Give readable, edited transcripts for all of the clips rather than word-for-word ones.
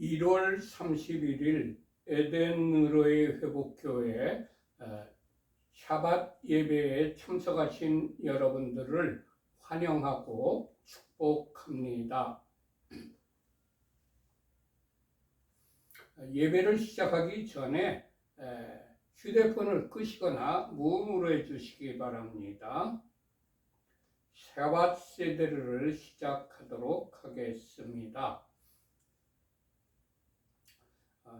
1월 31일 에덴으로의 회복교회 샤밧 예배에 참석하신 여러분들을 환영하고 축복합니다. 예배를 시작하기 전에 휴대폰을 끄시거나 무음으로 해주시기 바랍니다. 샤밧 세데르를 시작하도록 하겠습니다.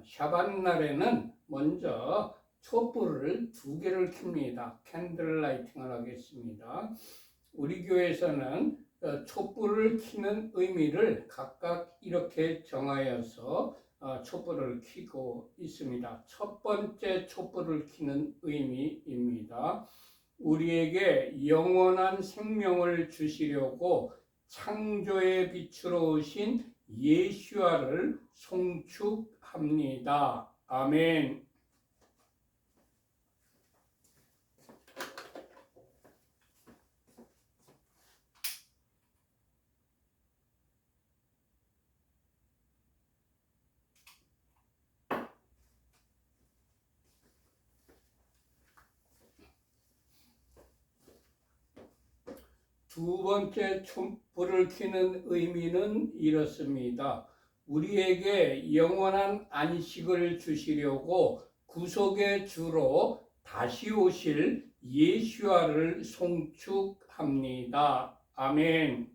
샤밧 날에는 먼저 촛불을 2개를 켭니다. 캔들 라이팅을 하겠습니다. 우리 교회에서는 촛불을 켜는 의미를 각각 이렇게 정하여서 촛불을 켜고 있습니다. 첫 번째 촛불을 켜는 의미입니다. 우리에게 영원한 생명을 주시려고 창조의 빛으로 오신 예수와를 송축합니다. 아멘. 두 번째 촛불을 켜는 의미는 이렇습니다. 우리에게 영원한 안식을 주시려고 구속의 주로 다시 오실 예수와를 송축합니다. 아멘.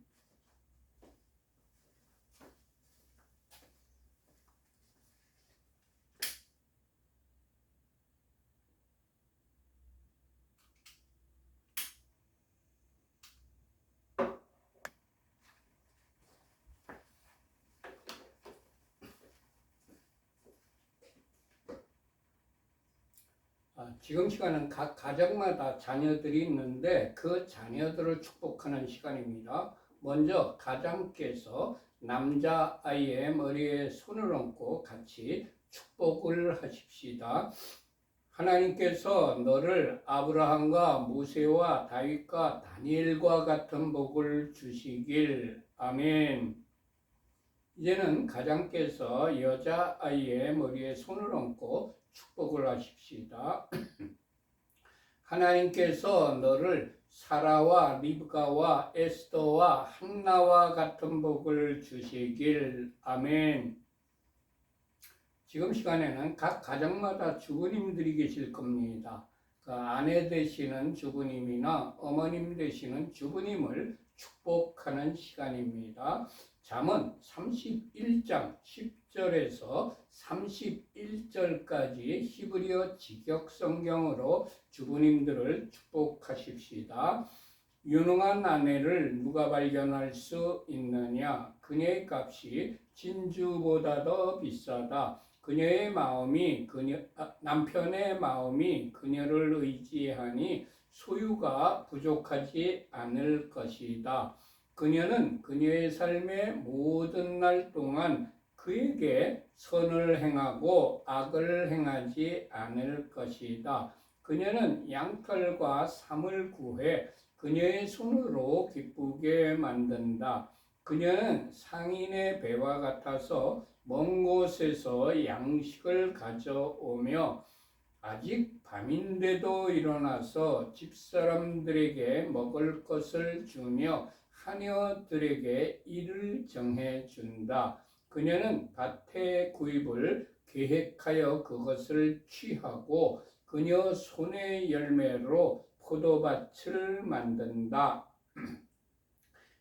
지금 시간은 각 가정마다 자녀들이 있는데 그 자녀들을 축복하는 시간입니다. 먼저 가장께서 남자아이의 머리에 손을 얹고 같이 축복을 하십시다. 하나님께서 너를 아브라함과 모세와 다윗과 다니엘과 같은 복을 주시길. 아멘. 이제는 가장께서 여자아이의 머리에 손을 얹고 축복을 하십시다. 하나님께서 너를 사라와 리브가와 에스더와 한나와 같은 복을 주시길. 아멘. 지금 시간에는 각 가정마다 주부님들이 계실 겁니다. 그 아내 되시는 주부님이나 어머님 되시는 주부님을 축복하는 시간입니다. 잠언 31장 10절에서 31절까지 히브리어 직역 성경으로 주부님들을 축복하십시다. 유능한 아내를 누가 발견할 수 있느냐? 그녀의 값이 진주보다 더 비싸다. 남편의 마음이 그녀를 의지하니 소유가 부족하지 않을 것이다. 그녀는 그녀의 삶의 모든 날 동안 그에게 선을 행하고 악을 행하지 않을 것이다. 그녀는 양털과 삼을 구해 그녀의 손으로 기쁘게 만든다. 그녀는 상인의 배와 같아서 먼 곳에서 양식을 가져오며 아직 밤인데도 일어나서 집사람들에게 먹을 것을 주며 하녀들에게 일을 정해준다. 그녀는 밭의 구입을 계획하여 그것을 취하고 그녀 손의 열매로 포도밭을 만든다.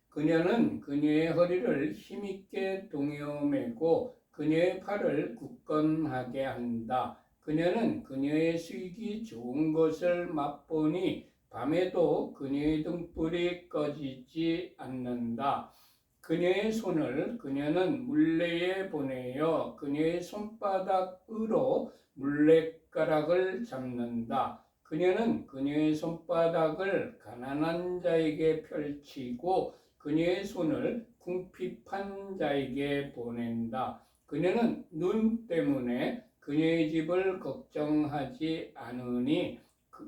그녀는 그녀의 허리를 힘있게 동여매고 그녀의 팔을 굳건하게 한다. 그녀는 그녀의 수익이 좋은 것을 맛보니 밤에도 그녀의 등불이 꺼지지 않는다. 그녀의 손을 그녀는 물레에 보내어 그녀의 손바닥으로 물레가락을 잡는다. 그녀는 그녀의 손바닥을 가난한 자에게 펼치고 그녀의 손을 궁핍한 자에게 보낸다. 그녀는 눈 때문에 그녀의 집을 걱정하지 않으니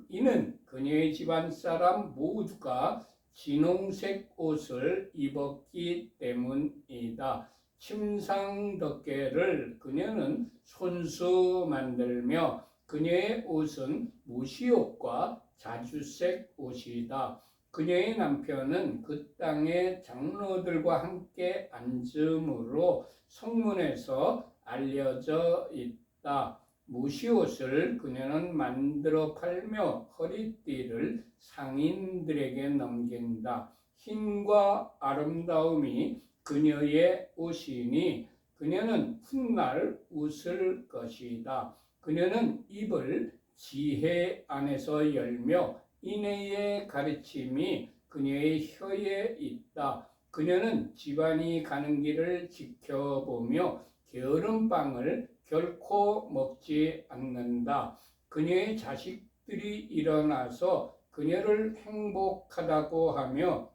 이는 그녀의 집안 사람 모두가 진홍색 옷을 입었기 때문이다. 침상덮개를 그녀는 손수 만들며 그녀의 옷은 무시옷과 자주색 옷이다. 그녀의 남편은 그 땅의 장로들과 함께 앉음으로 성문에서 알려져 있다. 무시옷을 그녀는 만들어 팔며 허리띠를 상인들에게 넘긴다. 힘과 아름다움이 그녀의 옷이니 그녀는 훗날 웃을 것이다. 그녀는 입을 지혜 안에서 열며 인애의 가르침이 그녀의 혀에 있다. 그녀는 집안이 가는 길을 지켜보며 게으름빵을 결코 먹지 않는다. 그녀의 자식들이 일어나서 그녀를 행복하다고 하며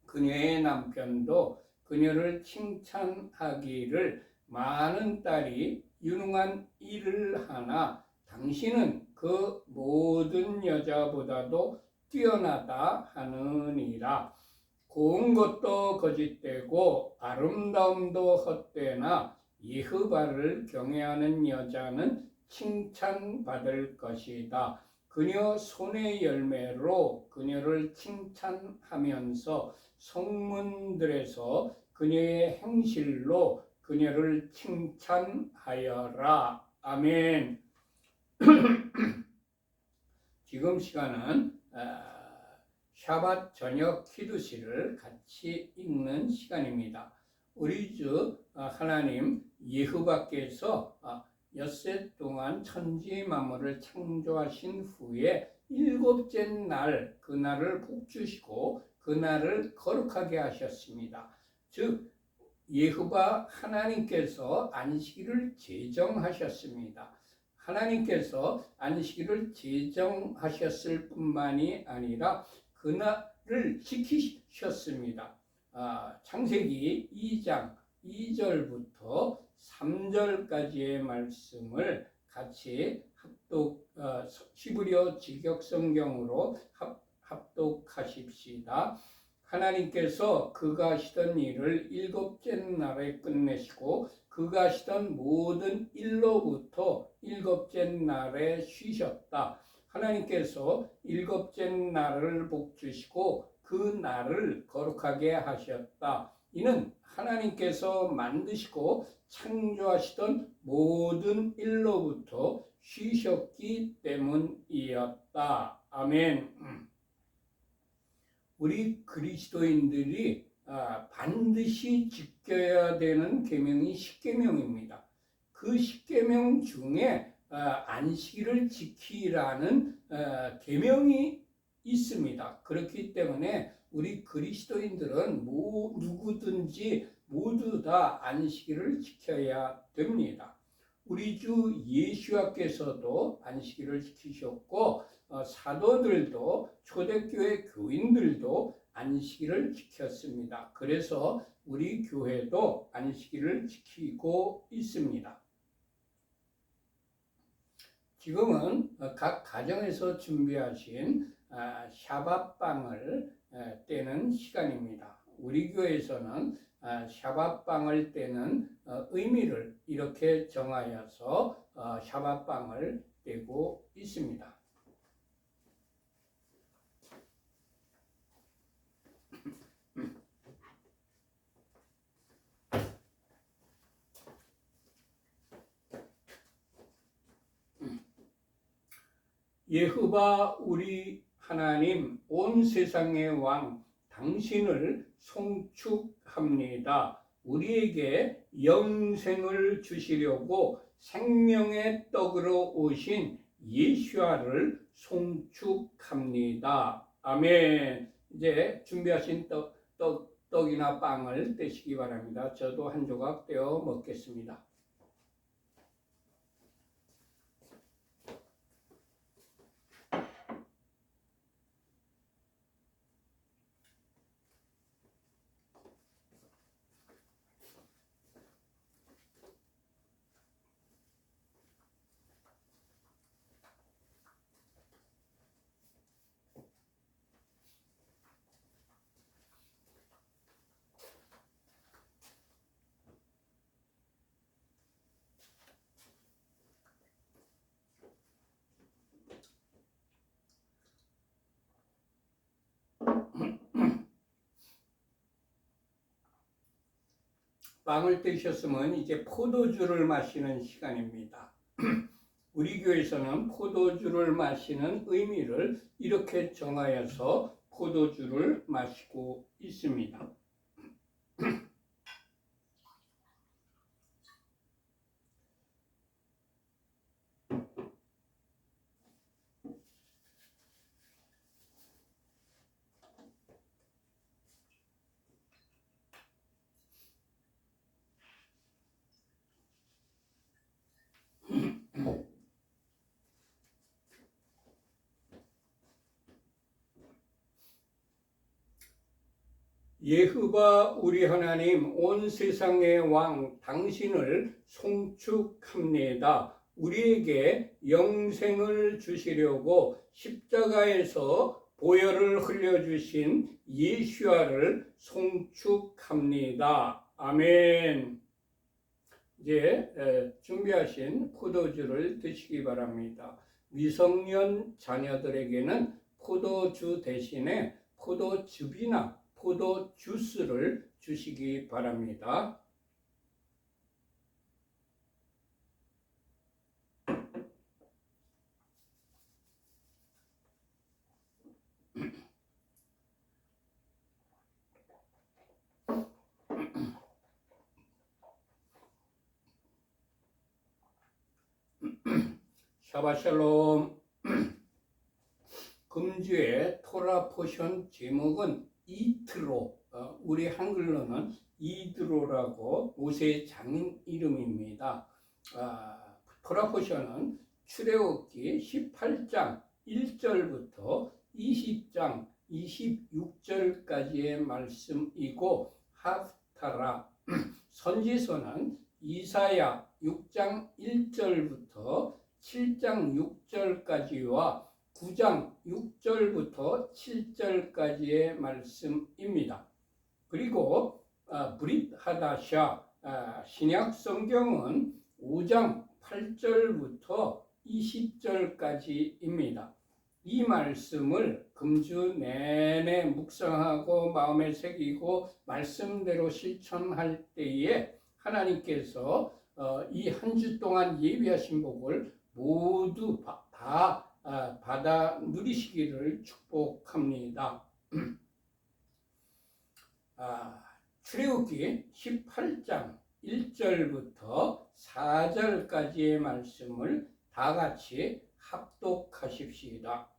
그녀의 남편도 그녀를 칭찬하기를 많은 딸이 유능한 일을 하나 당신은 그 모든 여자보다도 뛰어나다 하느니라. 고운 것도 거짓되고 아름다움도 헛되나 여호와를 경외하는 여자는 칭찬받을 것이다. 그녀 손의 열매로 그녀를 칭찬하면서 성문들에서 그녀의 행실로 그녀를 칭찬하여라. 아멘. 지금 시간은 샤밧 저녁 키두시를 같이 읽는 시간입니다. 우리 주 하나님 여호와께서 엿새 동안 천지 만물을 창조하신 후에 일곱째 날 그날을 복주시고 그날을 거룩하게 하셨습니다. 즉 여호와 하나님께서 안식일을 제정하셨습니다. 하나님께서 안식일을 제정하셨을 뿐만이 아니라 그날을 지키셨습니다. 창세기 2장 2절부터 3절까지의 말씀을 같이 히브리어 직역성경으로 합독하십시다. 하나님께서 그가 하시던 일을 일곱째 날에 끝내시고 그가 하시던 모든 일로부터 일곱째 날에 쉬셨다. 하나님께서 일곱째 날을 복주시고 그 날을 거룩하게 하셨다. 이는 하나님께서 만드시고 창조하시던 모든 일로부터 쉬셨기 때문이었다. 아멘. 우리 그리스도인들이 반드시 지켜야 되는 계명이 십계명입니다. 그 십계명 중에 안식일을 지키라는 계명이 있습니다. 그렇기 때문에 우리 그리스도인들은 누구든지 모두 다 안식일을 지켜야 됩니다. 우리 주 예수와께서도 안식일을 지키셨고 사도들도 초대교회 교인들도 안식일을 지켰습니다. 그래서 우리 교회도 안식일을 지키고 있습니다. 지금은 각 가정에서 준비하신 샤밧빵을 떼는 시간입니다. 우리 교회에서는 샤밧빵을 떼는 의미를 이렇게 정하여서 샤밧빵을 떼고 있습니다. 여호와 우리 하나님 온 세상의 왕 당신을 송축합니다. 우리에게 영생을 주시려고 생명의 떡으로 오신 예수와를 송축합니다. 아멘. 이제 준비하신 떡이나 빵을 떼시기 바랍니다. 저도 한 조각 떼어 먹겠습니다. 빵을 떼셨으면 이제 포도주를 마시는 시간입니다. 우리 교회에서는 포도주를 마시는 의미를 이렇게 정하여서 포도주를 마시고 있습니다. 예hov아 우리 하나님, 온 세상의 왕 당신을 송축합니다. 우리에게 영생을 주시려고 십자가에서 보혈을 흘려주신 예수아를 송축합니다. 아멘. 이제 준비하신 포도주를 드시기 바랍니다. 미성년 자녀들에게는 포도주 대신에 포도즙이나 포도 주스를 주시기 바랍니다. 샤바샬롬. 금주의 토라 포션 제목은 이트로, 우리 한글로는 이드로라고 모세의 장인 이름입니다. 토라 포션은 출애굽기 18장 1절부터 20장 26절까지의 말씀이고, 하프타라 선지서는 이사야 6장 1절부터 7장 6절까지와 9장 6절부터 7절까지의 말씀입니다. 그리고 브릿 하다샤 신약 성경은 5장 8절부터 20절까지입니다. 이 말씀을 금주 내내 묵상하고 마음에 새기고 말씀대로 실천할 때에 하나님께서 이 한 주 동안 예비하신 복을 모두 다 받아 누리시기를 축복합니다. 출애굽기 18장 1절부터 4절까지의 말씀을 다 같이 합독하십시다.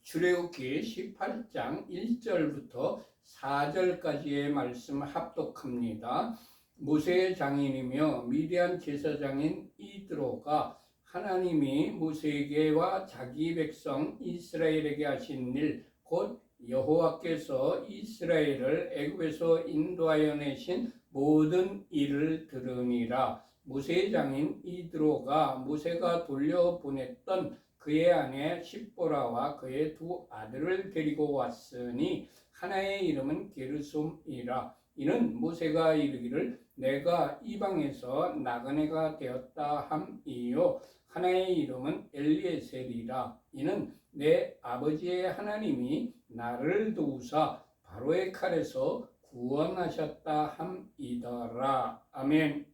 출애굽기 18장 1절부터 4절까지의 말씀 합독합니다. 모세의 장인이며 미디안 제사장인 이드로가 하나님이 모세에게와 자기 백성 이스라엘에게 하신 일, 곧 여호와께서 이스라엘을 애굽에서 인도하여 내신 모든 일을 들으니라. 모세의 장인 이드로가 모세가 돌려보냈던 그의 아내 십보라와 그의 두 아들을 데리고 왔으니 하나의 이름은 게르솜이라. 이는 모세가 이르기를 내가 이방에서 나그네가 되었다 함이요, 하나의 이름은 엘리에셀이라. 이는 내 아버지의 하나님이 나를 도우사 바로의 칼에서 구원하셨다 함이더라. 아멘.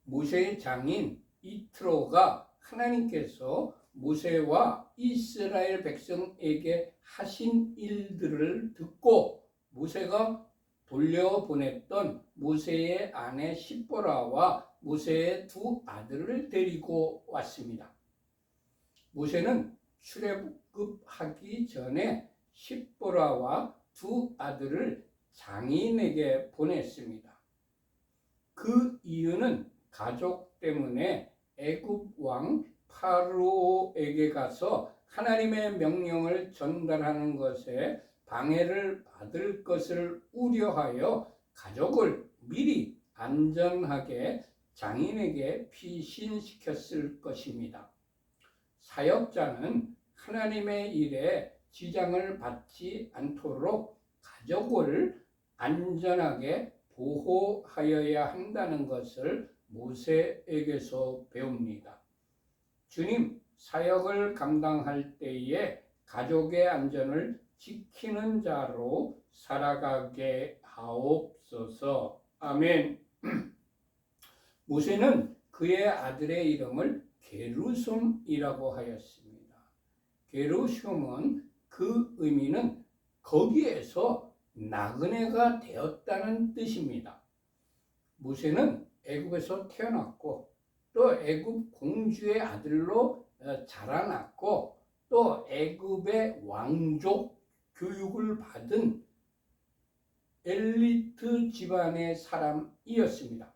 모세의 장인 이트로가 하나님께서 모세와 이스라엘 백성에게 하신 일들을 듣고 모세가 돌려보냈던 모세의 아내 십보라와 모세의 두 아들을 데리고 왔습니다. 모세는 출애굽하기 전에 십보라와 두 아들을 장인에게 보냈습니다. 그 이유는 가족 때문에 애굽 왕 파로에게 가서 하나님의 명령을 전달하는 것에 방해를 받을 것을 우려하여 가족을 미리 안전하게 장인에게 피신시켰을 것입니다. 사역자는 하나님의 일에 지장을 받지 않도록 가족을 안전하게 보호하여야 한다는 것을 모세에게서 배웁니다. 주님, 사역을 감당할 때에 가족의 안전을 지키는 자로 살아가게 하옵소서. 아멘. 모세는 그의 아들의 이름을 게르솜이라고 하였습니다. 게르솜은 그 의미는 거기에서 나그네가 되었다는 뜻입니다. 모세는 애굽에서 태어났고 또 애굽 공주의 아들로 자라났고 또 애굽의 왕족 교육을 받은 엘리트 집안의 사람이었습니다.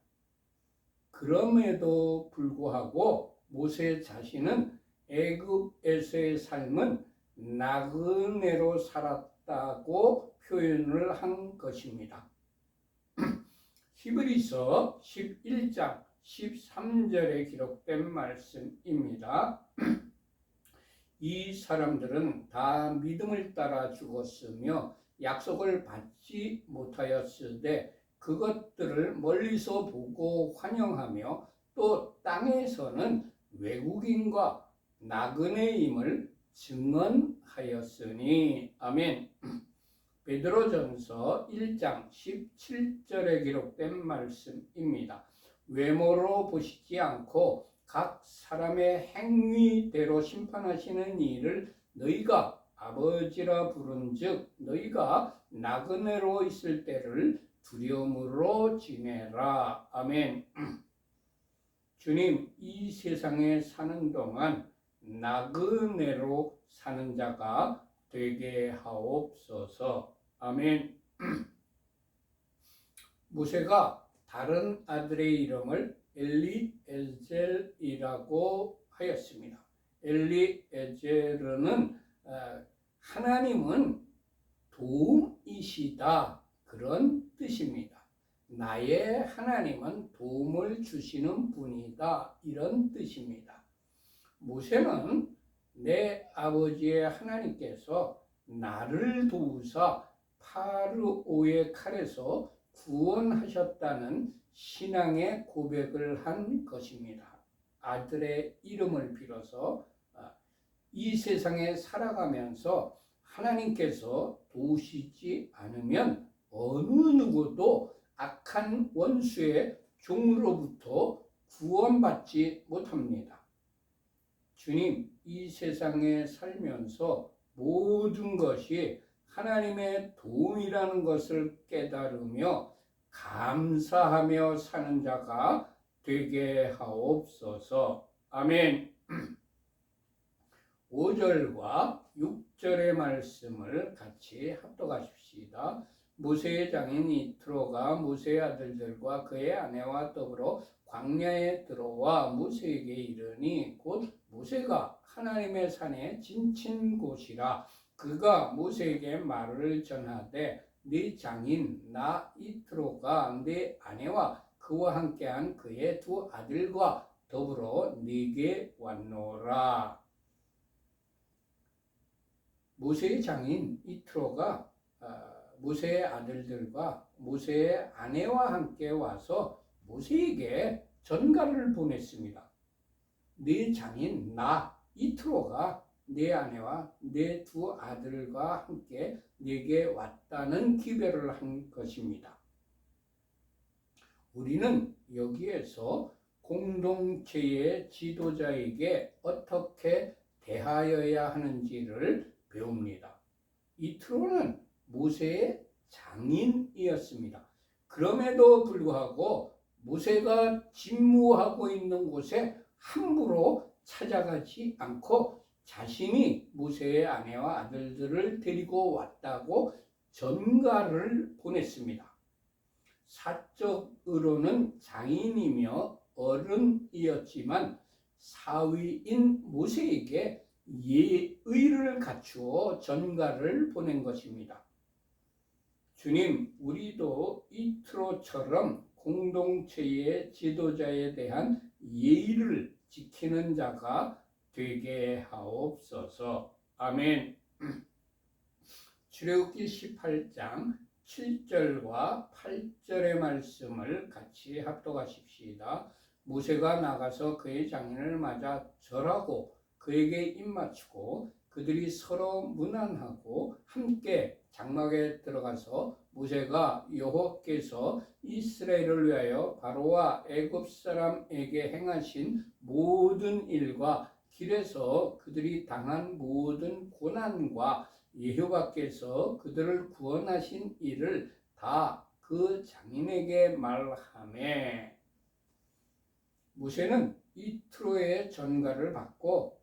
그럼에도 불구하고 모세 자신은 애굽에서의 삶은 나그네로 살았다고 표현을 한 것입니다. 히브리서 11장 13절에 기록된 말씀입니다. 이 사람들은 다 믿음을 따라 죽었으며 약속을 받지 못하였으되 그것들을 멀리서 보고 환영하며 또 땅에서는 외국인과 나그네임을 증언하였으니. 아멘. 베드로전서 1장 17절에 기록된 말씀입니다. 외모로 보시지 않고 각 사람의 행위대로 심판하시는 이를 너희가 아버지라 부른즉 너희가 나그네로 있을 때를 두려움으로 지내라. 아멘. 주님, 이 세상에 사는 동안 나그네로 사는 자가 되게 하옵소서. 아멘. 모세가 다른 아들의 이름을 엘리에젤이라고 하였습니다. 엘리에젤은 하나님은 도움이시다, 그런 뜻입니다. 나의 하나님은 도움을 주시는 분이다, 이런 뜻입니다. 모세는 내 아버지의 하나님께서 나를 도우사 파르오의 칼에서 구원하셨다는 신앙의 고백을 한 것입니다. 아들의 이름을 빌어서 이 세상에 살아가면서 하나님께서 도우시지 않으면 어느 누구도 악한 원수의 종으로부터 구원받지 못합니다. 주님, 이 세상에 살면서 모든 것이 하나님의 도움이라는 것을 깨달으며 감사하며 사는 자가 되게 하옵소서. 아멘. 5절과 6절의 말씀을 같이 합독하십시다. 모세의 장인 이트로가 모세의 아들들과 그의 아내와 더불어 광야에 들어와 모세에게 이르니 곧 모세가 하나님의 산에 지친 곳이라. 그가 모세에게 말을 전하되 네 장인 나 이트로가 네 아내와 그와 함께한 그의 두 아들과 더불어 네게 왔노라. 모세의 장인 이트로가 모세의 아들들과 모세의 아내와 함께 와서 모세에게 전가를 보냈습니다. 네 장인 나 이트로가 네 아내와 네 두 아들과 함께 네게 왔다는 기별을 한 것입니다. 우리는 여기에서 공동체의 지도자에게 어떻게 대하여야 하는지를 배웁니다. 이트로는 모세의 장인이었습니다. 그럼에도 불구하고 모세가 직무하고 있는 곳에 함부로 찾아가지 않고 자신이 모세의 아내와 아들들을 데리고 왔다고 전가를 보냈습니다. 사적으로는 장인이며 어른이었지만 사위인 모세에게 예의를 갖추어 전가를 보낸 것입니다. 주님, 우리도 이트로처럼 공동체의 지도자에 대한 예의를 지키는 자가 되게 하옵소서. 아멘. 출애굽기 18장 7절과 8절의 말씀을 같이 합독하십시다. 모세가 나가서 그의 장인을 맞아 절하고 그에게 입맞추고 그들이 서로 문안하고 함께 장막에 들어가서 모세가 여호와께서 이스라엘을 위하여 바로와 애굽 사람에게 행하신 모든 일과 길에서 그들이 당한 모든 고난과 여호와께서 그들을 구원하신 일을 다 그 장인에게 말하매 모세는 이트로의 전가를 받고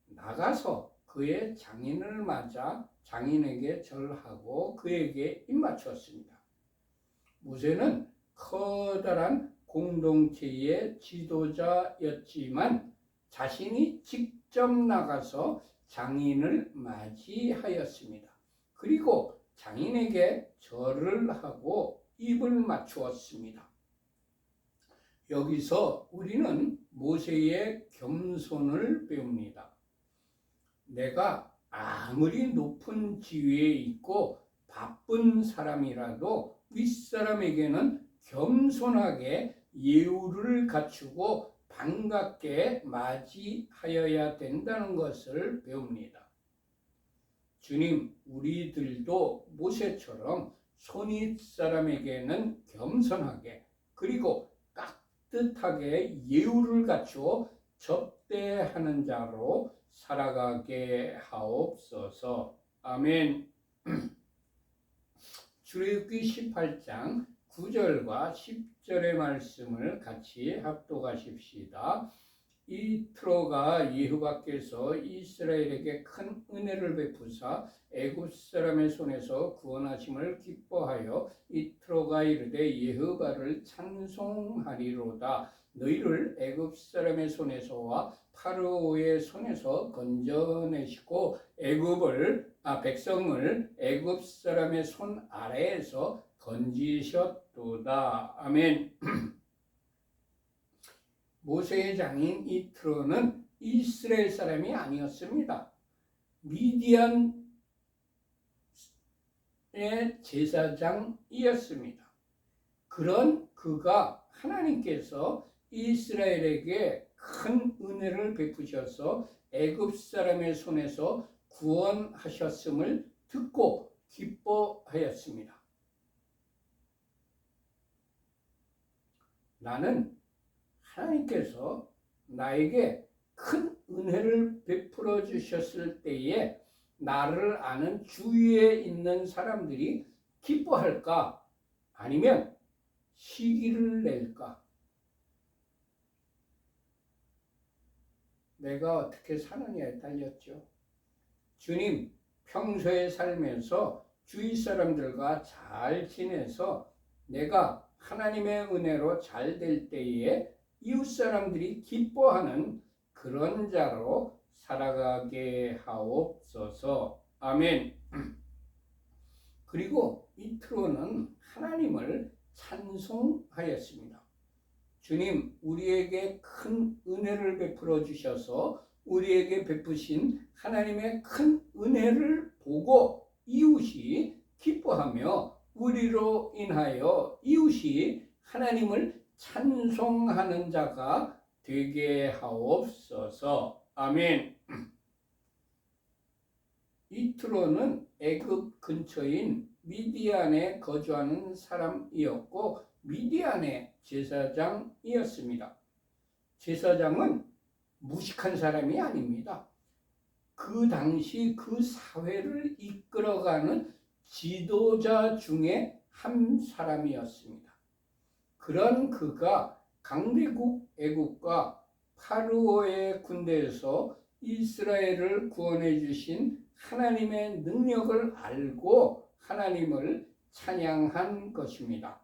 나가서 그의 장인을 맞아 장인에게 절하고 그에게 입맞추었습니다. 모세는 커다란 공동체의 지도자였지만 자신이 직접 나가서 장인을 맞이하였습니다. 그리고 장인에게 절을 하고 입을 맞추었습니다. 여기서 우리는 모세의 겸손을 배웁니다. 내가 아무리 높은 지위에 있고 바쁜 사람이라도 윗사람에게는 겸손하게 예우를 갖추고 반갑게 맞이하여야 된다는 것을 배웁니다. 주님, 우리들도 모세처럼 손윗 사람에게는 겸손하게 그리고 깍듯하게 예우를 갖추어 접대하는 자로 살아가게 하옵소서. 아멘. 출애굽기 18장 9절과 10절의 말씀을 같이 합독하십시다. 이트로가 여호와께서 이스라엘에게 큰 은혜를 베푸사 애굽 사람의 손에서 구원하심을 기뻐하여 이트로가 이르되 여호와를 찬송하리로다. 너희를 애굽 사람의 손에서와 파르오의 손에서 건져내시고 백성을 애굽 사람의 손 아래에서 건지셨도다. 아멘. 모세의 장인 이트로는 이스라엘 사람이 아니었습니다. 미디안의 제사장이었습니다. 그런 그가 하나님께서 이스라엘에게 큰 은혜를 베푸셔서 애굽 사람의 손에서 구원하셨음을 듣고 기뻐하였습니다. 나는 하나님께서 나에게 큰 은혜를 베풀어 주셨을 때에 나를 아는 주위에 있는 사람들이 기뻐할까? 아니면 시기를 낼까? 내가 어떻게 사느냐에 달렸죠. 주님, 평소에 살면서 주위 사람들과 잘 지내서 내가 하나님의 은혜로 잘 될 때에 이웃 사람들이 기뻐하는 그런 자로 살아가게 하옵소서. 아멘. 그리고 이트로는 하나님을 찬송하였습니다. 주님, 우리에게 큰 은혜를 베풀어 주셔서 우리에게 베푸신 하나님의 큰 은혜를 보고 이웃이 기뻐하며 우리로 인하여 이웃이 하나님을 찬송하는 자가 되게 하옵소서. 아멘. 이트로는 애굽 근처인 미디안에 거주하는 사람이었고 미디안의 제사장이었습니다. 제사장은 무식한 사람이 아닙니다. 그 당시 그 사회를 이끌어가는 지도자 중에 한 사람이었습니다. 그런 그가 강대국 애국과 파르오의 군대에서 이스라엘을 구원해 주신 하나님의 능력을 알고 하나님을 찬양한 것입니다.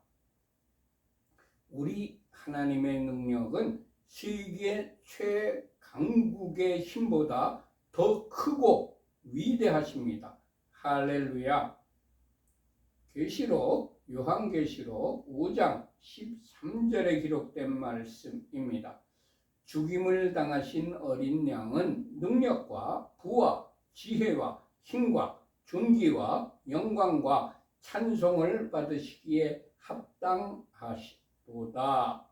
우리 하나님의 능력은 세계 최강국의 힘보다 더 크고 위대하십니다. 할렐루야. 계시록 요한계시록 5장 13절에 기록된 말씀입니다. 죽임을 당하신 어린 양은 능력과 부와 지혜와 힘과 존귀와 영광과 찬송을 받으시기에 합당하시도다.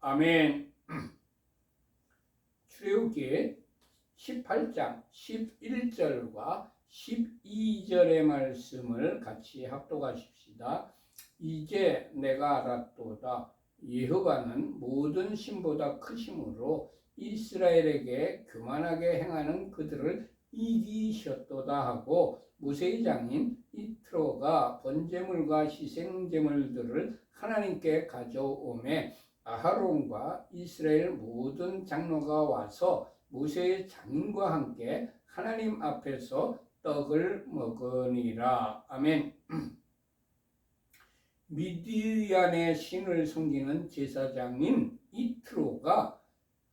아멘. 출애굽기 18장 11절과 12절의 말씀을 같이 합독하십시다. 이제 내가 알았도다. 여호와는 모든 신보다 크심으로 이스라엘에게 교만하게 행하는 그들을 이기셨도다 하고, 모세의 장인 이트로가 번제물과 희생제물들을 하나님께 가져오매 아하론과 이스라엘 모든 장로가 와서 모세의 장인과 함께 하나님 앞에서 떡을 먹으니라. 아멘. 미디안의 신을 섬기는 제사장인 이트로가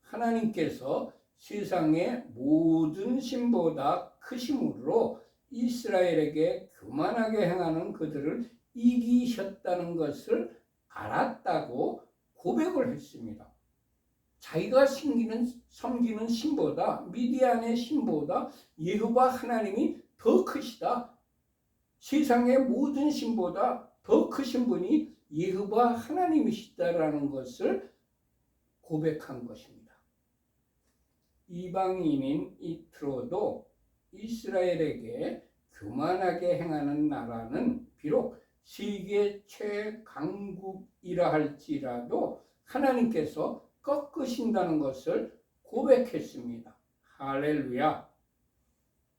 하나님께서 세상의 모든 신보다 크심으로 이스라엘에게 교만하게 행하는 그들을 이기셨다는 것을 알았다고 고백을 했습니다. 자기가 섬기는 신보다, 미디안의 신보다 여호와 하나님이 더 크시다. 세상의 모든 신보다 더 크신 분이 여호와 하나님이시다라는 것을 고백한 것입니다. 이방인인 이트로도 이스라엘에게 교만하게 행하는 나라는 비록 세계 최강국이라 할지라도 하나님께서 꺾으신다는 것을 고백했습니다. 할렐루야.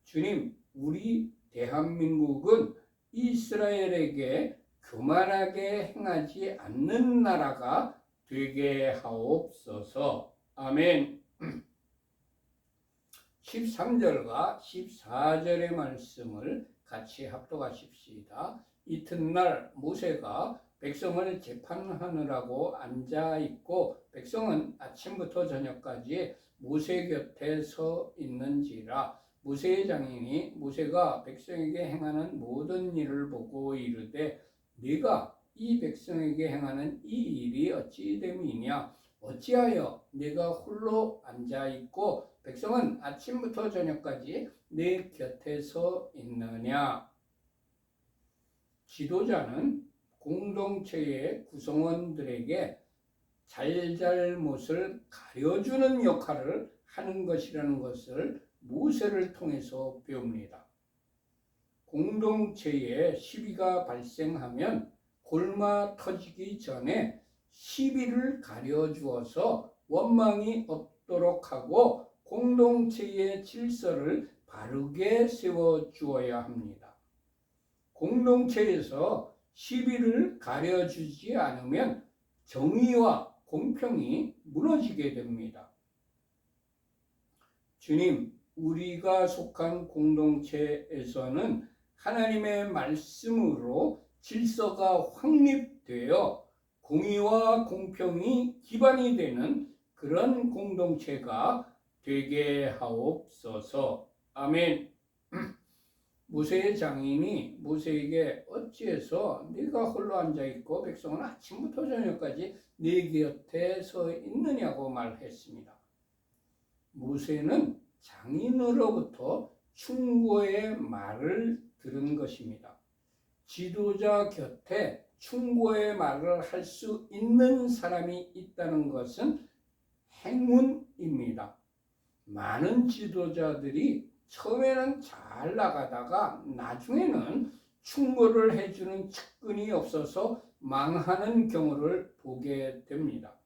주님, 우리 대한민국은 이스라엘에게 교만하게 행하지 않는 나라가 되게 하옵소서. 아멘. 13절과 14절의 말씀을 같이 합독하십시다. 이튿날 모세가 백성을 재판하느라고 앉아있고 백성은 아침부터 저녁까지 모세 곁에 서 있는지라. 모세의 장인이 모세가 백성에게 행하는 모든 일을 보고 이르되, 네가 이 백성에게 행하는 이 일이 어찌 됨이냐? 어찌하여 네가 홀로 앉아있고 백성은 아침부터 저녁까지 네 곁에 서 있느냐? 지도자는 공동체의 구성원들에게 잘잘못을 가려주는 역할을 하는 것이라는 것을 모세를 통해서 배웁니다. 공동체에 시비가 발생하면 골마 터지기 전에 시비를 가려주어서 원망이 없도록 하고 공동체의 질서를 바르게 세워주어야 합니다. 공동체에서 시비를 가려주지 않으면 정의와 공평이 무너지게 됩니다. 주님, 우리가 속한 공동체에서는 하나님의 말씀으로 질서가 확립되어 공의와 공평이 기반이 되는 그런 공동체가 되게 하옵소서. 아멘. 모세의 장인이 모세에게 어찌해서 네가 홀로 앉아있고 백성은 아침부터 저녁까지 네 곁에 서 있느냐고 말했습니다. 모세는 장인으로부터 충고의 말을 들은 것입니다. 지도자 곁에 충고의 말을 할 수 있는 사람이 있다는 것은 행운입니다. 많은 지도자들이 처음에는 잘 나가다가 나중에는 충고를 해주는 측근이 없어서 망하는 경우를 보게 됩니다.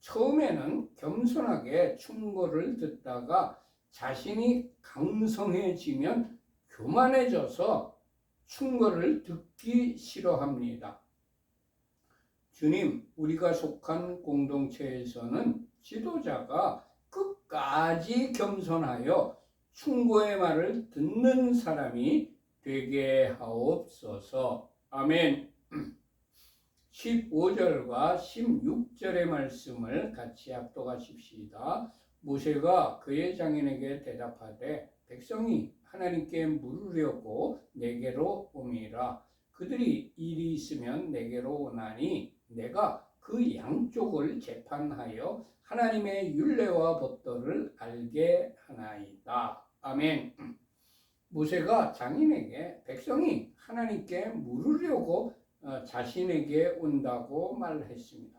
처음에는 겸손하게 충고를 듣다가 자신이 강성해지면 교만해져서 충고를 듣기 싫어합니다. 주님, 우리가 속한 공동체에서는 지도자가 끝까지 겸손하여 충고의 말을 듣는 사람이 되게 하옵소서. 아멘. 15절과 16절의 말씀을 같이 합독하십시다. 모세가 그의 장인에게 대답하되, 백성이 하나님께 물으려고 내게로 오미라. 그들이 일이 있으면 내게로 오나니 내가 그 양쪽을 재판하여 하나님의 율례와 법도를 알게 하나이다. 아멘. 모세가 장인에게 백성이 하나님께 물으려고 자신에게 온다고 말했습니다.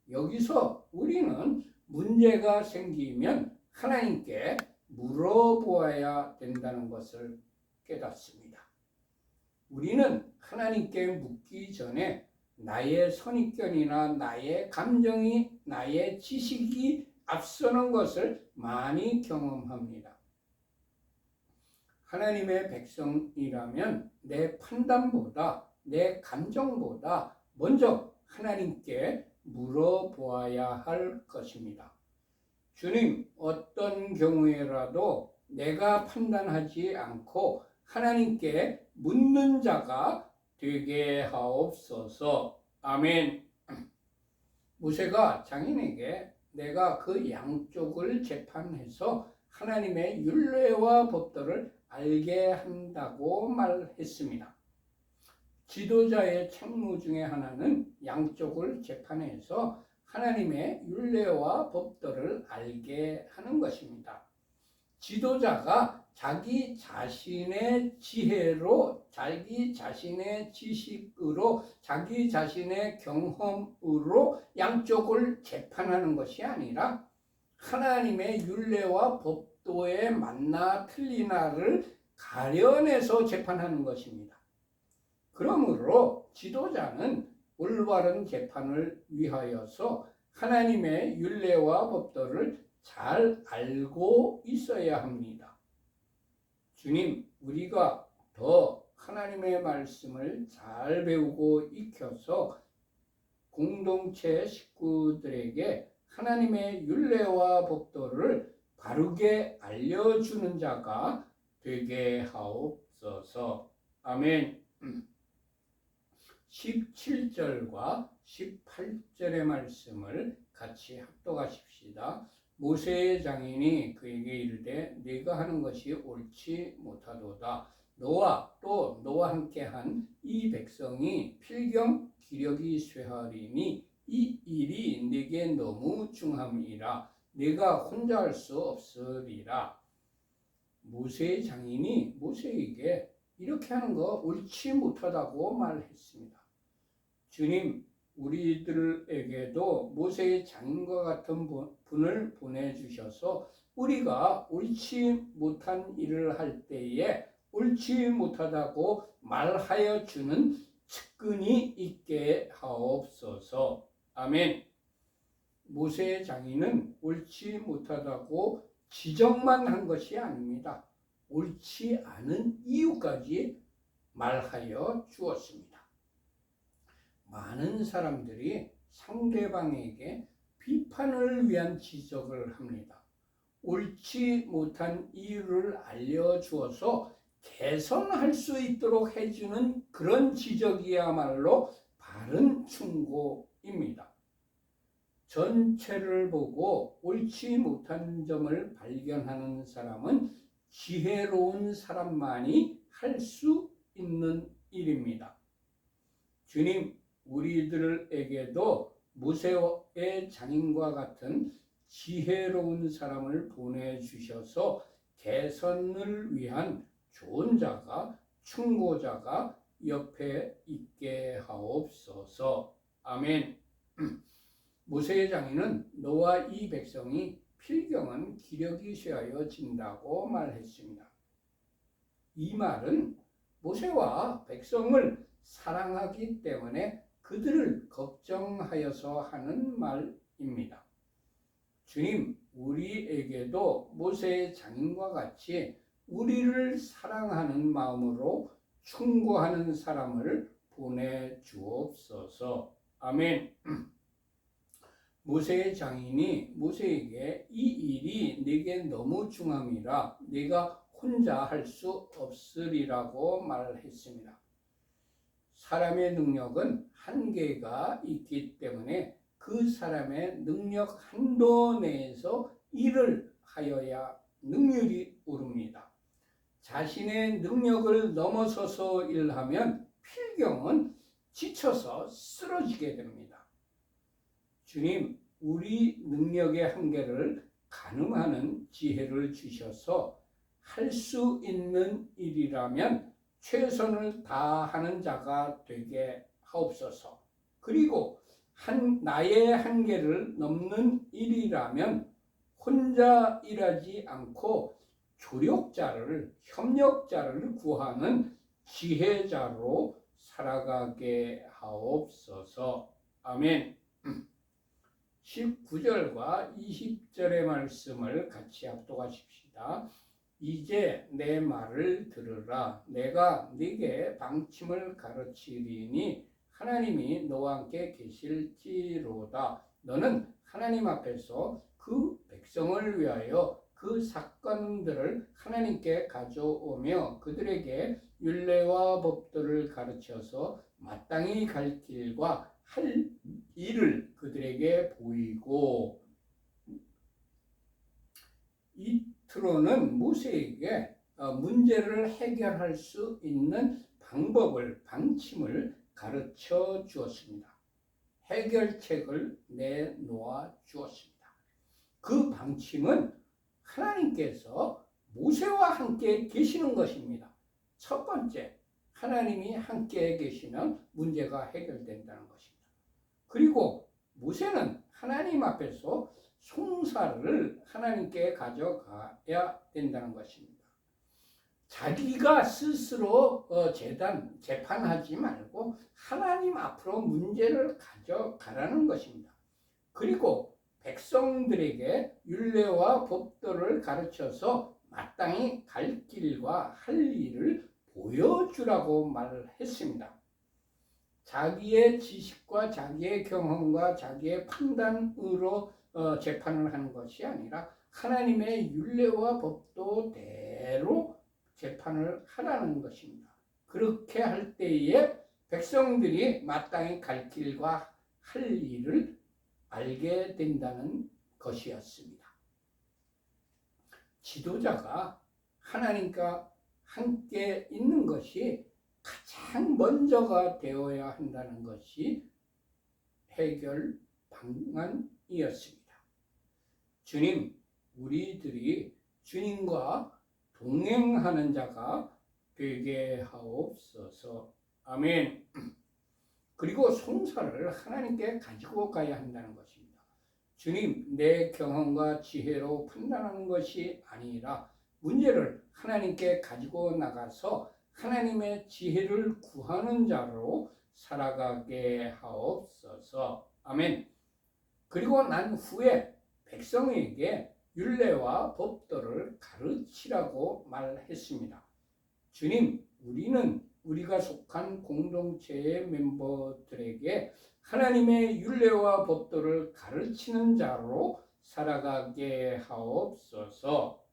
여기서 우리는 문제가 생기면 하나님께 물어보아야 된다는 것을 깨닫습니다. 우리는 하나님께 묻기 전에 나의 선입견이나 나의 감정이, 나의 지식이 앞서는 것을 많이 경험합니다. 하나님의 백성이라면 내 판단보다, 내 감정보다 먼저 하나님께 물어보아야 할 것입니다. 주님, 어떤 경우에라도 내가 판단하지 않고 하나님께 묻는 자가 되게 하옵소서. 아멘. 모세가 장인에게 내가 그 양쪽을 재판해서 하나님의 율례와 법도를 알게 한다고 말했습니다. 지도자의 책무 중에 하나는 양쪽을 재판해서 하나님의 율례와 법도를 알게 하는 것입니다. 지도자가 자기 자신의 지혜로, 자기 자신의 지식으로, 자기 자신의 경험으로 양쪽을 재판하는 것이 아니라 하나님의 율례와 법도에 맞나 틀리나를 가려내서 재판하는 것입니다. 그러므로 지도자는 올바른 재판을 위하여서 하나님의 율례와 법도를 잘 알고 있어야 합니다. 주님, 우리가 더 하나님의 말씀을 잘 배우고 익혀서 공동체 식구들에게 하나님의 율례와 법도를 바르게 알려주는 자가 되게 하옵소서. 아멘. 17절과 18절의 말씀을 같이 합독하십시다. 모세의 장인이 그에게 이르되 네가 하는 것이 옳지 못하도다. 너와 또 너와 함께한 이 백성이 필경 기력이 쇠하리니 이 일이 네게 너무 중함이라. 네가 혼자 할 수 없으리라. 모세의 장인이 모세에게 이렇게 하는 거 옳지 못하다고 말했습니다. 주님, 우리들에게도 모세의 장인과 같은 분을 보내주셔서 우리가 옳지 못한 일을 할 때에 옳지 못하다고 말하여 주는 측근이 있게 하옵소서. 아멘. 모세의 장인은 옳지 못하다고 지적만 한 것이 아닙니다. 옳지 않은 이유까지 말하여 주었습니다. 많은 사람들이 상대방에게 비판을 위한 지적을 합니다. 옳지 못한 이유를 알려주어서 개선할 수 있도록 해주는 그런 지적이야말로 바른 충고입니다. 전체를 보고 옳지 못한 점을 발견하는 사람은 지혜로운 사람만이 할 수 있는 일입니다. 주님, 우리들에게도 모세의 장인과 같은 지혜로운 사람을 보내주셔서 개선을 위한 좋은 자가, 충고자가 옆에 있게 하옵소서. 아멘. 모세의 장인은 너와 이 백성이 필경은 기력이 쇠하여진다고 말했습니다. 이 말은 모세와 백성을 사랑하기 때문에 그들을 걱정하여서 하는 말입니다. 주님, 우리에게도 모세의 장인과 같이 우리를 사랑하는 마음으로 충고하는 사람을 보내주옵소서. 아멘. 모세의 장인이 모세에게 이 일이 네게 너무 중함이라 네가 혼자 할 수 없으리라고 말했습니다. 사람의 능력은 한계가 있기 때문에 그 사람의 능력 한도 내에서 일을 하여야 능률이 오릅니다. 자신의 능력을 넘어서서 일하면 필경은 지쳐서 쓰러지게 됩니다. 주님, 우리 능력의 한계를 가늠하는 지혜를 주셔서 할 수 있는 일이라면 최선을 다하는 자가 되게 하옵소서. 그리고 나의 한계를 넘는 일이라면 혼자 일하지 않고 조력자를, 협력자를 구하는 지혜자로 살아가게 하옵소서. 아멘. 19절과 20절의 말씀을 같이 합독하십시다. 이제 내 말을 들으라. 내가 네게 방침을 가르치리니 하나님이 너와 함께 계실지로다. 너는 하나님 앞에서 그 백성을 위하여 그 사건들을 하나님께 가져오며 그들에게 율례와 법도를 가르쳐서 마땅히 갈 길과 할 일을 그들에게 보이고, 이트로는 모세에게 문제를 해결할 수 있는 방법을, 방침을 가르쳐 주었습니다. 해결책을 내놓아 주었습니다. 그 방침은 하나님께서 모세와 함께 계시는 것입니다. 첫 번째, 하나님이 함께 계시면 문제가 해결된다는 것입니다. 그리고 모세는 하나님 앞에서 송사를 하나님께 가져가야 된다는 것입니다. 자기가 스스로 재판하지 말고 하나님 앞으로 문제를 가져가라는 것입니다. 그리고 백성들에게 율례와 법도를 가르쳐서 마땅히 갈 길과 할 일을 보여주라고 말을 했습니다. 자기의 지식과 자기의 경험과 자기의 판단으로 재판을 하는 것이 아니라 하나님의 율례와 법도대로 재판을 하라는 것입니다. 그렇게 할 때에 백성들이 마땅히 갈 길과 할 일을 알게 된다는 것이었습니다. 지도자가 하나님과 함께 있는 것이 가장 먼저가 되어야 한다는 것이 해결 방안이었습니다. 주님, 우리들이 주님과 동행하는 자가 되게 하옵소서. 아멘. 그리고 송사를 하나님께 가지고 가야 한다는 것입니다. 주님, 내 경험과 지혜로 판단하는 것이 아니라 문제를 하나님께 가지고 나가서 하나님의 지혜를 구하는 자로 살아가게 하옵소서. 아멘. 그리고 난 후에 백성에게 율례와 법도를 가르치라고 말했습니다. 주님, 우리가 속한 공동체의 멤버들에게 하나님의 율례와 법도를 가르치는 자로 살아가게 하옵소서.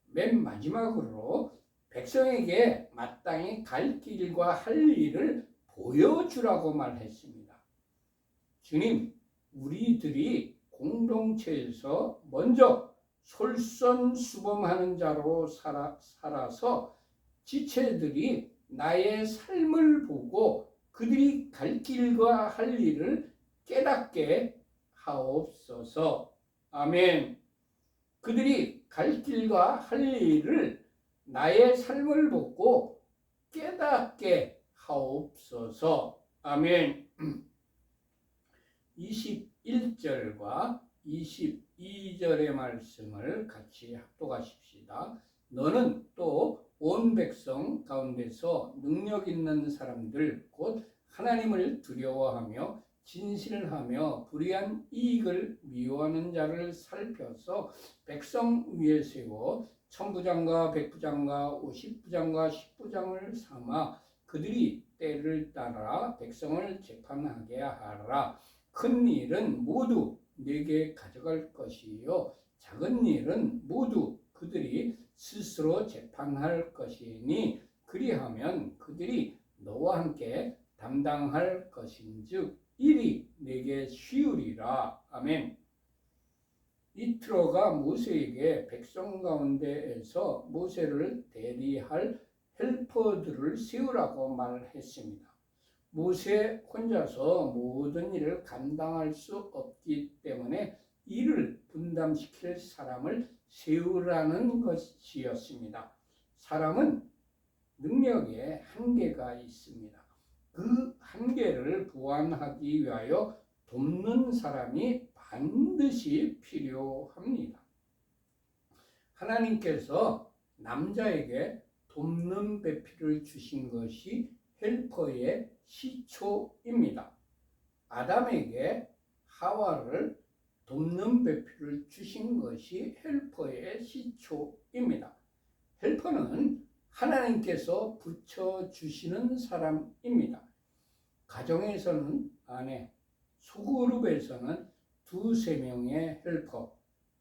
맨 마지막으로 백성에게 마땅히 갈 길과 할 일을 보여주라고 말했습니다. 주님, 우리들이 공동체에서 먼저 솔선수범하는 자로 살아서 지체들이 나의 삶을 보고 그들이 갈 길과 할 일을 깨닫게 하옵소서. 아멘. 그들이 갈 길과 할 일을 나의 삶을 보고 깨닫게 하옵소서. 아멘. 21절과 22절의 말씀을 같이 합독하십시다. 너는 또 온 백성 가운데서 능력 있는 사람들 곧 하나님을 두려워하며 진실하며 불의한 이익을 미워하는 자를 살펴서 백성 위에 세워 천부장과 백부장과 오십부장과 십부장을 삼아 그들이 때를 따라 백성을 재판하게 하라. 큰 일은 모두 네게 가져갈 것이요 작은 일은 모두 그들이 스스로 재판할 것이니 그리하면 그들이 너와 함께 담당할 것인즉 일이 네게 쉬우리라. 아멘. 이트로가 모세에게 백성 가운데에서 모세를 대리할 헬퍼들을 세우라고 말했습니다. 모세 혼자서 모든 일을 감당할 수 없기 때문에 일을 분담시킬 사람을 세우라는 것이었습니다. 사람은 능력에 한계가 있습니다. 그 한계를 보완하기 위하여 돕는 사람이 반드시 필요합니다. 하나님께서 남자에게 돕는 배필을 주신 것이 헬퍼의 시초입니다. 아담에게 하와를 돕는 배필을 주신 것이 헬퍼의 시초입니다. 헬퍼는 하나님께서 붙여주시는 사람입니다. 가정에서는 아내, 소그룹에서는 두세 명의 헬퍼,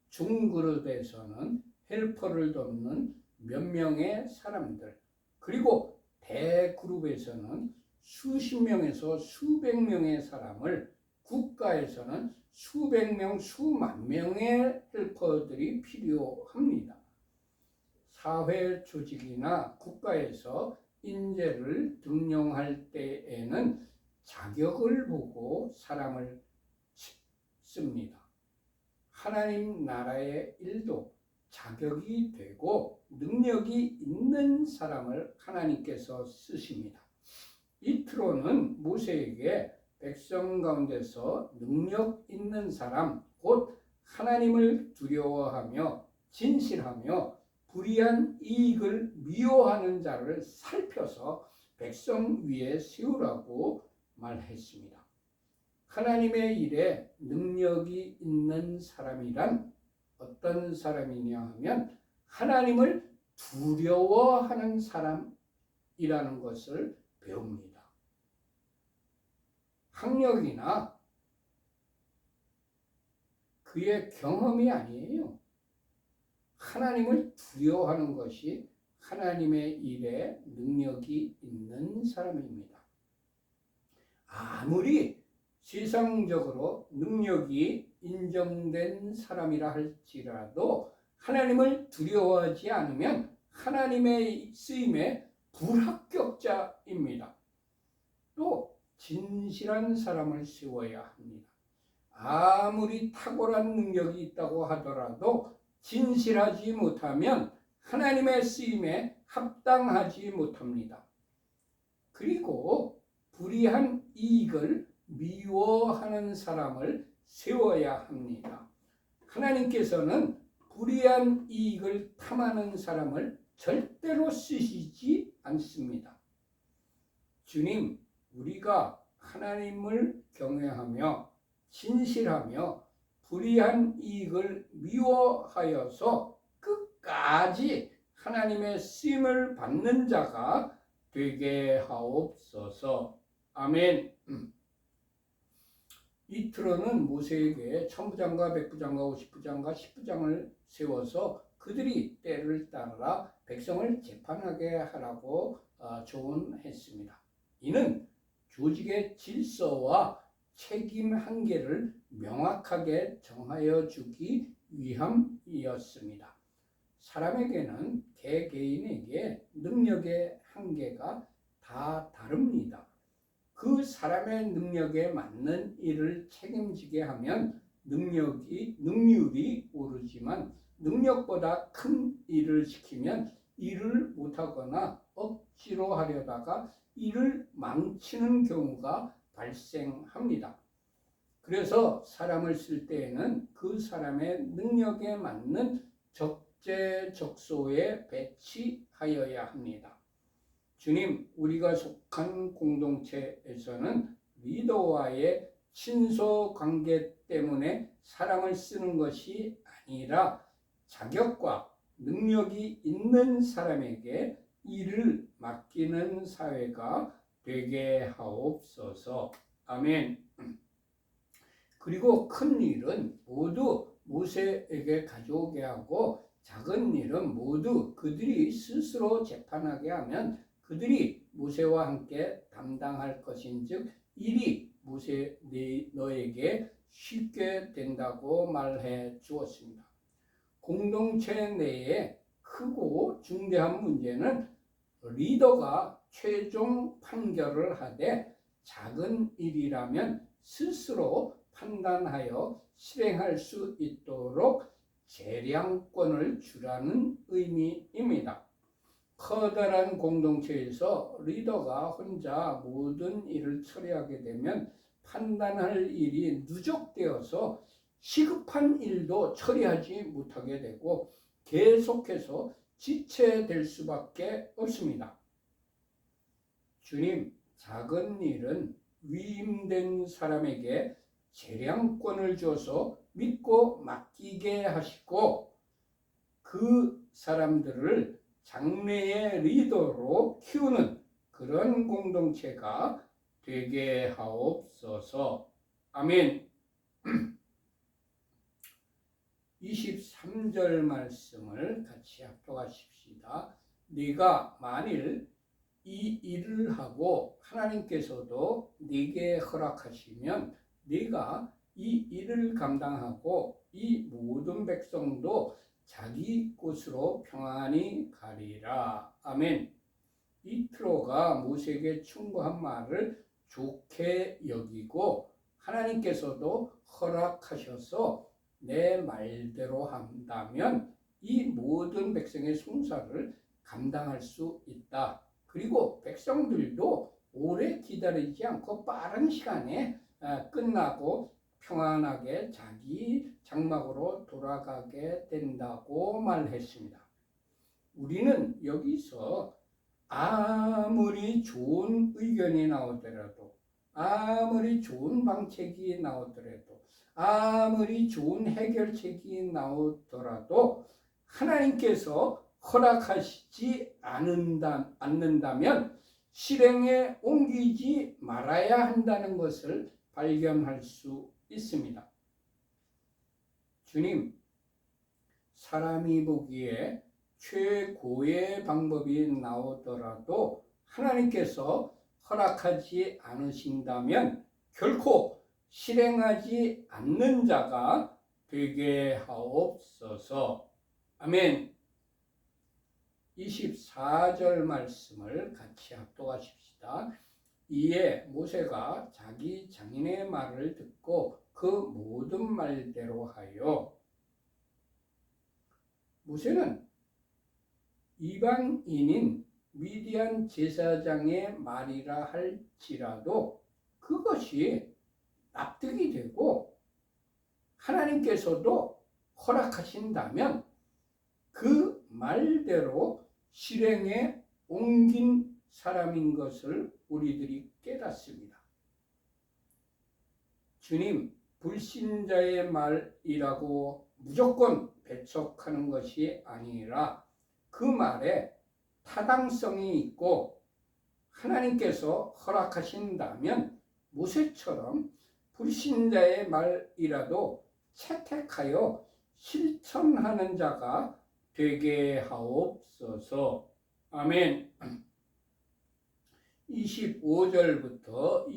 중그룹에서는 헬퍼를 돕는 몇 명의 사람들, 그리고 대그룹에서는 수십 명에서 수백 명의 사람을, 국가에서는 수백 명, 수만 명의 헬퍼들이 필요합니다. 사회 조직이나 국가에서 인재를 등용할 때에는 자격을 보고 사람을 씁니다. 하나님 나라의 일도 자격이 되고 능력이 있는 사람을 하나님께서 쓰십니다. 이트로는 모세에게 백성 가운데서 능력 있는 사람, 곧 하나님을 두려워하며 진실하며 불의한 이익을 미워하는 자를 살펴서 백성 위에 세우라고 말했습니다. 하나님의 일에 능력이 있는 사람이란 어떤 사람이냐 하면 하나님을 두려워하는 사람이라는 것을 배웁니다. 학력이나 그의 경험이 아니에요. 하나님을 두려워하는 것이 하나님의 일에 능력이 있는 사람입니다. 아무리 세상적으로 능력이 인정된 사람이라 할지라도 하나님을 두려워하지 않으면 하나님의 쓰임에 불합격자입니다. 또 진실한 사람을 세워야 합니다. 아무리 탁월한 능력이 있다고 하더라도 진실하지 못하면 하나님의 쓰임에 합당하지 못합니다. 그리고 불의한 이익을 미워하는 사람을 세워야 합니다. 하나님께서는 불의한 이익을 탐하는 사람을 절대로 쓰시지 않습니다. 주님, 우리가 하나님을 경외하며 진실하며 불의한 이익을 미워하여서 끝까지 하나님의 쓰임을 받는 자가 되게 하옵소서. 아멘. 이트로는 모세에게 천부장과 백부장과 오십부장과 십부장을 세워서 그들이 때를 따라 백성을 재판하게 하라고 조언했습니다. 이는 조직의 질서와 책임 한계를 명확하게 정하여 주기 위함이었습니다. 사람에게는 개개인에게 능력의 한계가 다 다릅니다. 그 사람의 능력에 맞는 일을 책임지게 하면 능률이 오르지만 능력보다 큰 일을 시키면 일을 못하거나 억지로 하려다가 일을 망치는 경우가 발생합니다. 그래서 사람을 쓸 때에는 그 사람의 능력에 맞는 적재적소에 배치하여야 합니다. 주님, 우리가 속한 공동체에서는 리더와의 친소 관계 때문에 사람을 쓰는 것이 아니라 자격과 능력이 있는 사람에게 일을 맡기는 사회가 되게 하옵소서. 아멘. 그리고 큰 일은 모두 모세에게 가져오게 하고 작은 일은 모두 그들이 스스로 재판하게 하면 그들이 모세와 함께 담당할 것인즉 일이 모세 너에게 쉽게 된다고 말해 주었습니다. 공동체 내에 크고 중대한 문제는 리더가 최종 판결을 하되 작은 일이라면 스스로 판단하여 실행할 수 있도록 재량권을 주라는 의미입니다. 커다란 공동체에서 리더가 혼자 모든 일을 처리하게 되면 판단할 일이 누적되어서 시급한 일도 처리하지 못하게 되고 계속해서 지체될 수밖에 없습니다. 주님, 작은 일은 위임된 사람에게 재량권을 줘서 믿고 맡기게 하시고 그 사람들을 장래의 리더로 키우는 그런 공동체가 되게 하옵소서. 아멘. 23절 말씀을 같이 합독하십시다. 네가 만일 이 일을 하고 하나님께서도 네게 허락하시면 네가 이 일을 감당하고 이 모든 백성도 자기 곳으로 평안히 가리라. 아멘. 이트로가 모세에게 충고한 말을 좋게 여기고 하나님께서도 허락하셔서 내 말대로 한다면 이 모든 백성의 송사를 감당할 수 있다. 그리고 백성들도 오래 기다리지 않고 빠른 시간에 끝나고 평안하게 자기 장막으로 돌아가게 된다고 말했습니다. 우리는 여기서 아무리 좋은 의견이 나오더라도, 아무리 좋은 방책이 나오더라도, 아무리 좋은 해결책이 나오더라도 하나님께서 허락하시지 않는다면 실행에 옮기지 말아야 한다는 것을 발견할 수 있습니다. 주님, 사람이 보기에 최고의 방법이 나오더라도 하나님께서 허락하지 않으신다면 결코 실행하지 않는 자가 되게 하옵소서. 아멘. 24절 말씀을 같이 합독하십시다. 이에 모세가 자기 장인의 말을 듣고 그 모든 말대로 하여. 모세는 이방인인 미디안 제사장의 말이라 할지라도 그것이 납득이 되고 하나님께서도 허락하신다면 그 말대로 실행에 옮긴 사람인 것을 우리들이 깨닫습니다. 주님, 불신자의 말이라고 무조건 배척하는 것이 아니라 그 말에 타당성이 있고 하나님께서 허락하신다면 모세처럼 불신자의 말이라도 채택하여 실천하는 자가 되게 하옵소서. 아멘. 25절부터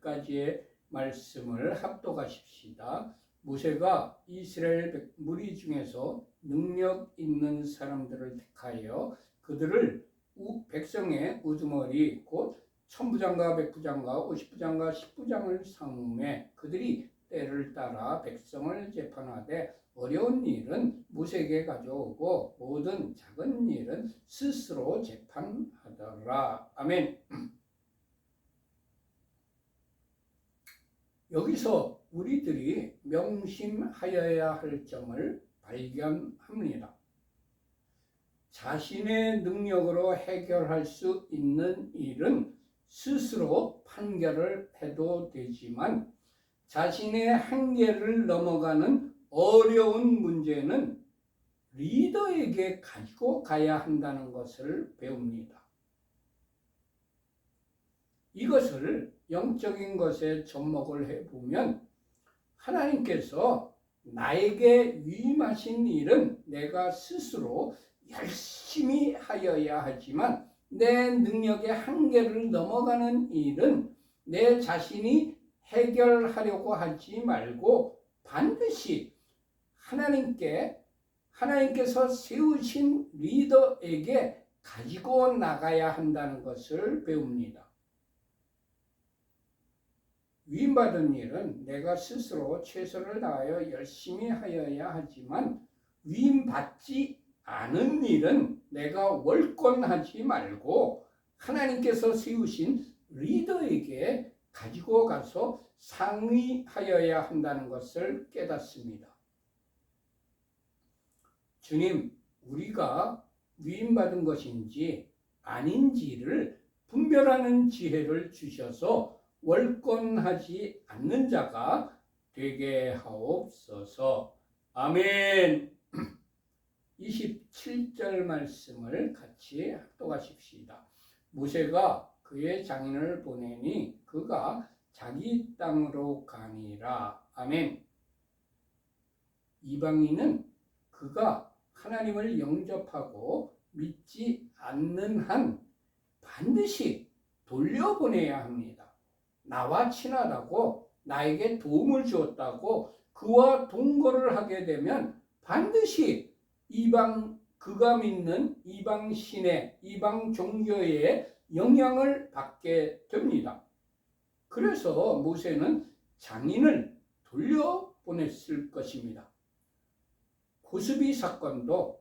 26절까지의 말씀을 합독하십시다. 모세가 이스라엘 무리 중에서 능력 있는 사람들을 택하여 그들을 백성의 우두머리 곧 천부장과 백부장과 50부장과 10부장을 삼음해 그들이 때를 따라 백성을 재판하되 어려운 일은 모세에게 가져오고 모든 작은 일은 스스로 재판하더라. 아멘. 여기서 우리들이 명심하여야 할 점을 발견합니다. 자신의 능력으로 해결할 수 있는 일은 스스로 판결을 해도 되지만 자신의 한계를 넘어가는 어려운 문제는 리더에게 가지고 가야 한다는 것을 배웁니다. 이것을 영적인 것에 접목을 해보면 하나님께서 나에게 위임하신 일은 내가 스스로 열심히 하여야 하지만 내 능력의 한계를 넘어가는 일은 내 자신이 해결하려고 하지 말고 반드시 하나님께서 세우신 리더에게 가지고 나가야 한다는 것을 배웁니다. 위임받은 일은 내가 스스로 최선을 다하여 열심히 하여야 하지만 위임받지 않은 일은 내가 월권하지 말고 하나님께서 세우신 리더에게 가지고 가서 상의하여야 한다는 것을 깨닫습니다. 주님, 우리가 위임받은 것인지 아닌지를 분별하는 지혜를 주셔서 월권하지 않는 자가 되게 하옵소서. 아멘. 27절 말씀을 같이 합독하십시다. 모세가 그의 장인을 보내니 그가 자기 땅으로 가니라. 아멘. 이방인은 그가 하나님을 영접하고 믿지 않는 한 반드시 돌려보내야 합니다. 나와 친하다고, 나에게 도움을 주었다고 그와 동거를 하게 되면 반드시 그가 믿는 이방 신의, 이방 종교의 영향을 받게 됩니다. 그래서 모세는 장인을 돌려보냈을 것입니다. 고스비 사건도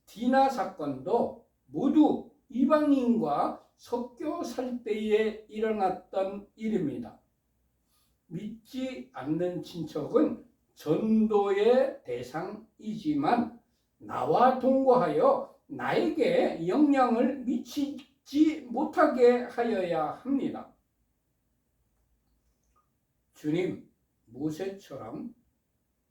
디나 사건도 모두 이방인과 섞여 살 때에 일어났던 일입니다. 믿지 않는 친척은 전도의 대상이지만 나와 동거하여 나에게 영향을 미치지 못하게 하여야 합니다. 주님, 모세처럼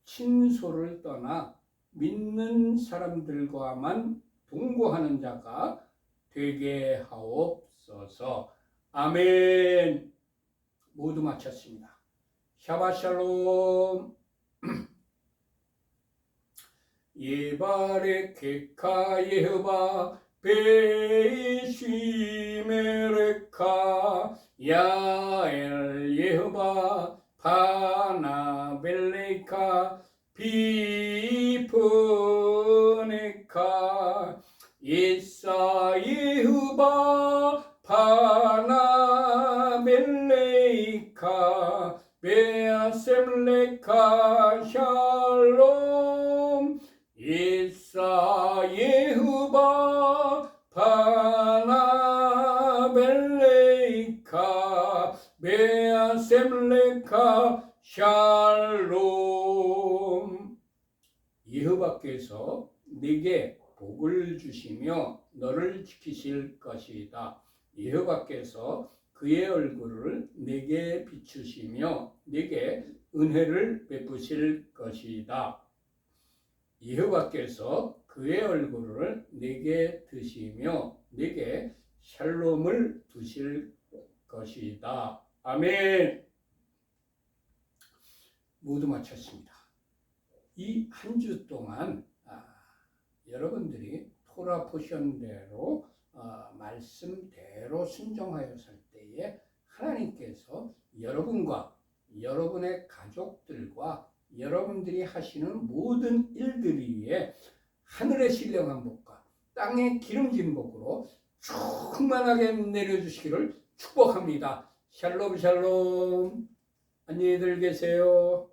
친소를 떠나 믿는 사람들과만 동거하는 자가 되게 하옵소서. 아멘. 모두 마쳤습니다. 샤바샬롬. 예바레케카 예흐바 베이시메레카 야엘 예흐바 파나벨레카 비프네카 예사 예흐바 파나벨레카 베아셈레카 샬롬 예사 예흐바 파나벨레카 베아셈레카 샬롬. 여호와께서 네게 복을 주시며 너를 지키실 것이다. 여호와께서 그의 얼굴을 네게 비추시며 네게 은혜를 베푸실 것이다. 여호와께서 그의 얼굴을 네게 드시며 네게 샬롬을 두실 것이다. 아멘. 모두 마쳤습니다. 이 한 주 동안 여러분들이 토라 포션대로 말씀대로 순종하여 살 때에 하나님께서 여러분과 여러분의 가족들과 여러분들이 하시는 모든 일들 위에 하늘의 신령한 복과 땅의 기름진 복으로 충만하게 내려주시기를 축복합니다. 샬롬 샬롬. 안녕히들 계세요.